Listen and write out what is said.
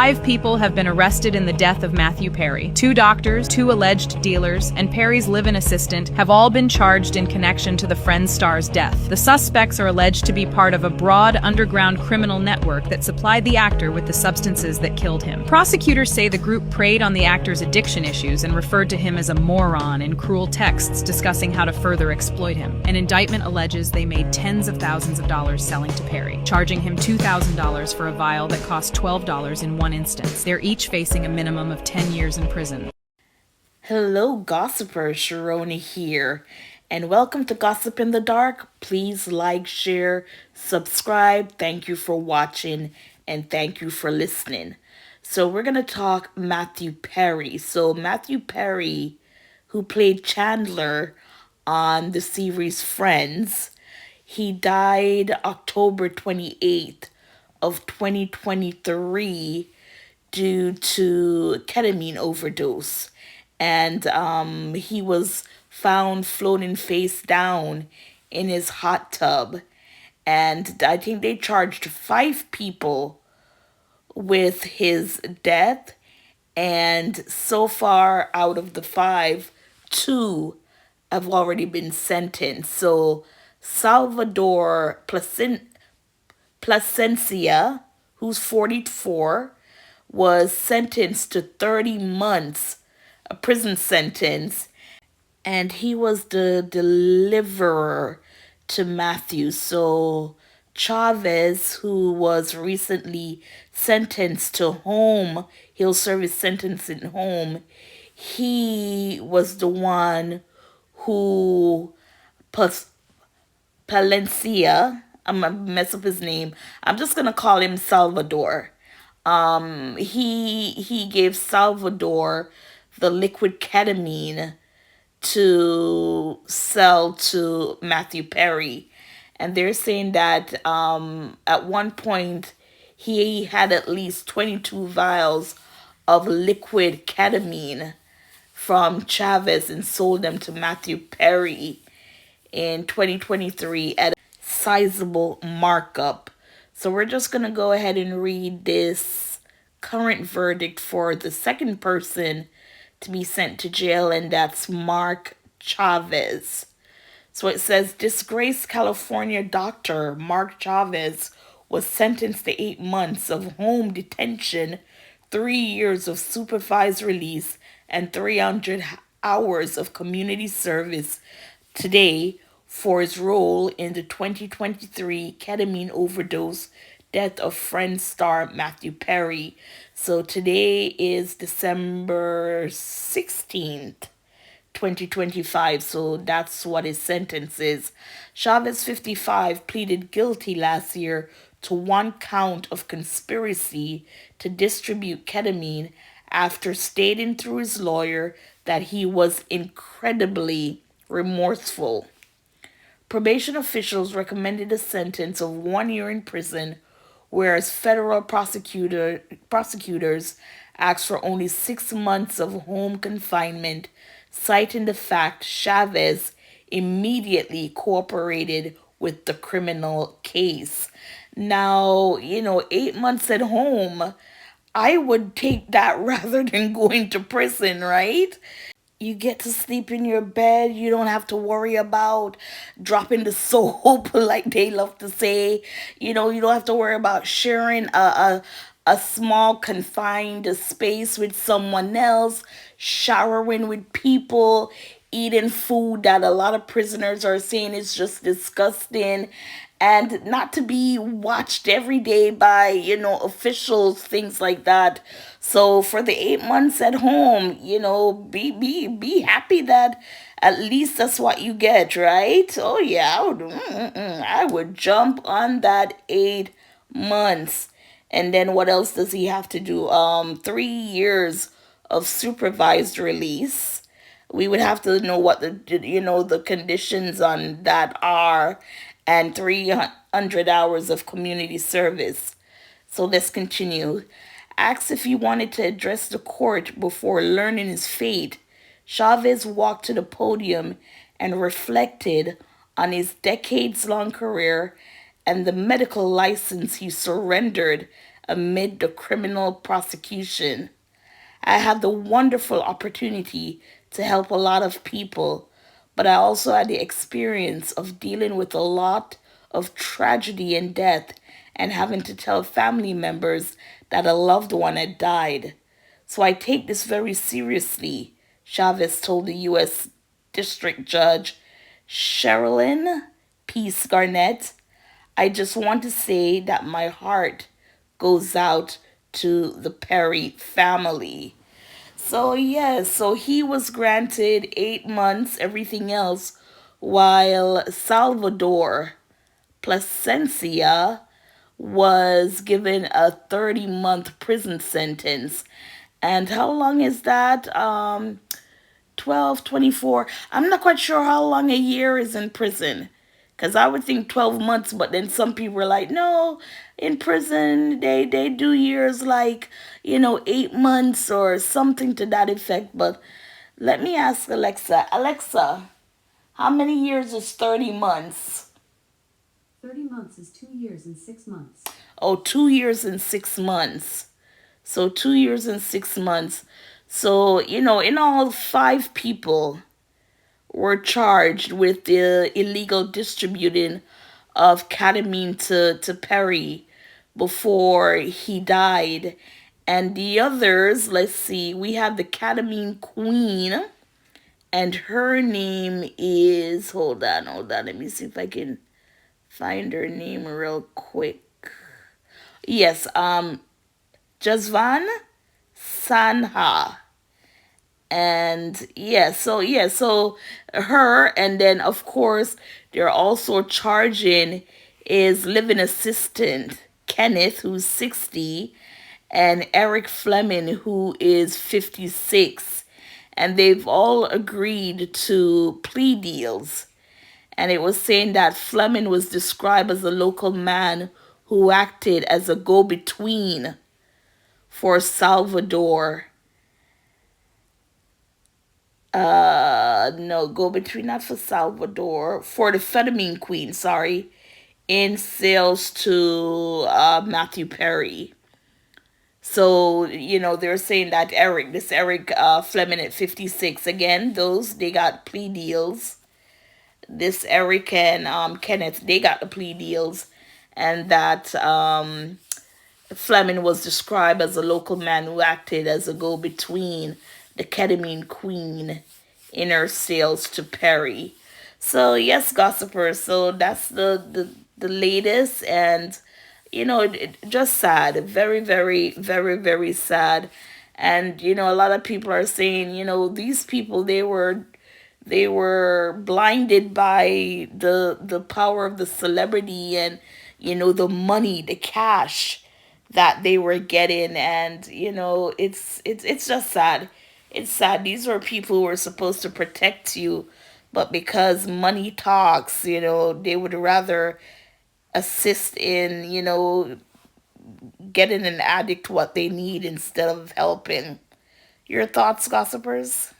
5 people have been arrested in the death of Matthew Perry. 2 doctors, 2 alleged dealers, and Perry's live-in assistant have all been charged in connection to the Friends star's death. The suspects are alleged to be part of a broad underground criminal network that supplied the actor with the substances that killed him. Prosecutors say the group preyed on the actor's addiction issues and referred to him as a moron in cruel texts discussing how to further exploit him. An indictment alleges they made tens of thousands of dollars selling to Perry, charging him $2,000 for a vial that cost $12 in one instance. They're each facing a minimum of 10 years in prison. Hello, gossipers. Sharoni here, and welcome to Gossip in the Dark. Please like, share, subscribe. Thank you for watching, and thank you for listening. So we're going to talk Matthew Perry. So Matthew Perry, who played Chandler on the series Friends, he died October 28th of 2023 due to ketamine overdose. And he was found floating face down in his hot tub. And I think they charged 5 people with his death. And so far, out of the 5, 2 have already been sentenced. So Salvador Placencia, who's 44, was sentenced to 30 months, a prison sentence, and he was the deliverer to Matthew. So Chavez, who was recently sentenced to home, he'll serve his sentence in home, he was the one who Palencia, I'm gonna mess up his name. I'm just gonna call him Salvador. He gave Salvador the liquid ketamine to sell to Matthew Perry, and they're saying that at one point he had at least 22 vials of liquid ketamine from Chavez and sold them to Matthew Perry in 2023 at a sizable markup. So we're just going to go ahead and read this current verdict for the second person to be sent to jail, and that's Mark Chavez. So it says, disgraced California doctor Mark Chavez was sentenced to 8 months of home detention, 3 years of supervised release, and 300 hours of community service today for his role in the 2023 ketamine overdose death of Friends star Matthew Perry. So today is December 16th, 2025. So that's what his sentence is. Chavez, 55, pleaded guilty last year to 1 count of conspiracy to distribute ketamine after stating through his lawyer that he was incredibly remorseful. Probation officials recommended a sentence of 1 year in prison, whereas federal prosecutors asked for only 6 months of home confinement, citing the fact Chavez immediately cooperated with the criminal case. Now, 8 months at home, I would take that rather than going to prison, right? You get to sleep in your bed. You don't have to worry about dropping the soap, like they love to say. You don't have to worry about sharing a small confined space with someone else, showering with people, eating food that a lot of prisoners are saying is just disgusting, and not to be watched every day by, officials, things like that. So for the 8 months at home, be happy that at least that's what you get, right? Oh yeah, I would jump on that 8 months. And then what else does he have to do? 3 years of supervised release. We would have to know what the conditions on that are, and 300 hours of community service. So let's continue. Asked if he wanted to address the court before learning his fate, Chavez walked to the podium and reflected on his decades-long career and the medical license he surrendered amid the criminal prosecution. I had the wonderful opportunity to help a lot of people, but I also had the experience of dealing with a lot of tragedy and death and having to tell family members that a loved one had died. So I take this very seriously, Chavez told the U.S. District Judge Sherilyn Peace Garnett. I just want to say that my heart goes out to the Perry family. So, yes, so he was granted 8 months, everything else, while Salvador Placencia was given a 30-month prison sentence. And how long is that? 12, 24. I'm not quite sure how long a year is in prison. Because I would think 12 months, but then some people are like, no, in prison, they do years like, 8 months or something to that effect. But let me ask Alexa. Alexa, how many years is 30 months? 30 months is 2 years and 6 months. Oh, 2 years and 6 months. So 2 years and 6 months. So, in all, 5 people were charged with the illegal distributing of ketamine to Perry before he died. And the others, let's see, we have the ketamine queen, and her name is, hold on, let me see if I can find her name real quick. Yes, Jasvan Sanha. And so her, and then of course they're also charging is living assistant Kenneth, who's 60, and Eric Fleming, who is 56, and they've all agreed to plea deals. And it was saying that Fleming was described as a local man who acted as a go-between for Salvador. No, go between, not for Salvador, for the amphetamine queen, sorry, in sales to Matthew Perry. So, they're saying that Eric Fleming at 56, again, they got plea deals. This Eric and Kenneth, they got the plea deals. And that Fleming was described as a local man who acted as a go-between the ketamine queen in her sales to Perry. So yes, gossipers. So that's the latest, and just sad, very very very very sad. And a lot of people are saying, these people, they were blinded by the power of the celebrity, and the money, the cash that they were getting. And it's just sad. It's sad. These are people who are supposed to protect you, but because money talks, they would rather assist in getting an addict what they need instead of helping. Your thoughts, gossipers?